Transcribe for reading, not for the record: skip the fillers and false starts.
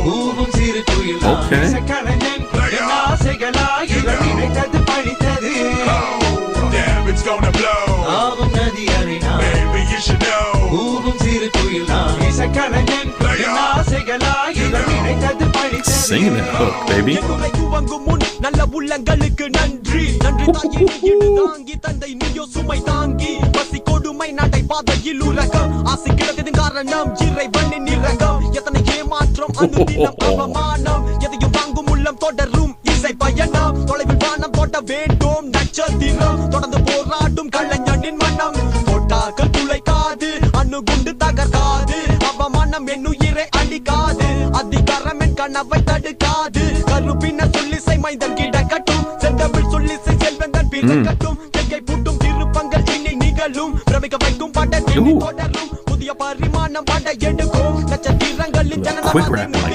பூவும் சிறு குயில் Okay. இசைக்கலைஞன் என் ஆசைகளாய் இவள் நினைத்தது பழித்தது. Damn, it's gonna blow. ஆவும் நதி அறினா Baby, you should know. பூவும் சிறு குயில் இசைக்கலைஞன் என் ஆசைகளாய் இவள் நினைத்தது பழித்தது. Sing that hook, baby. துவங்கும் முன் நல்ல உள்ளங்களுக்கு நன்றி நன்றி தாங்கி இடு தாங்கி தந்தை நீயோ சுமை தாங்கி பசி கொடுமை நடை பாதையில் உலகம் ஆசை கிடந்தது காரணம் இறைவனின் இரக்கம் எத்தனை ஏமாற்றம் அனுதினம் அவமானம் எதையும் வாங்கும் உள்ளம் தொடரும் இசை பயணம் தொலைவில் வானம் தொட வேண்டும் நட்சத்திரம் தொடர்ந்து போராடும் கலைஞனின் மனம் போட்டாக்கள் துளைக்காது அணுகுண்டு தகர்க்காது அவமானம் என்னுயிரை அழிக்காது அதிகாரம் என் கனவை தடுக்காது கருப்பின சொல்லிசை மைந்தன் கிடக்கட்டும் செந்தமிழ் சொல்லிசை செல்வந்தன் பிறக்கட்டும் கையை பூட்டும் திருப்பங்கள் இனி நிகழும் பிரமிக்க வைக்கும் பட தொடரும் புதிய பரிமாணம் பட எடுக்கும் நட்சத்திரங்களின் Quick rap, like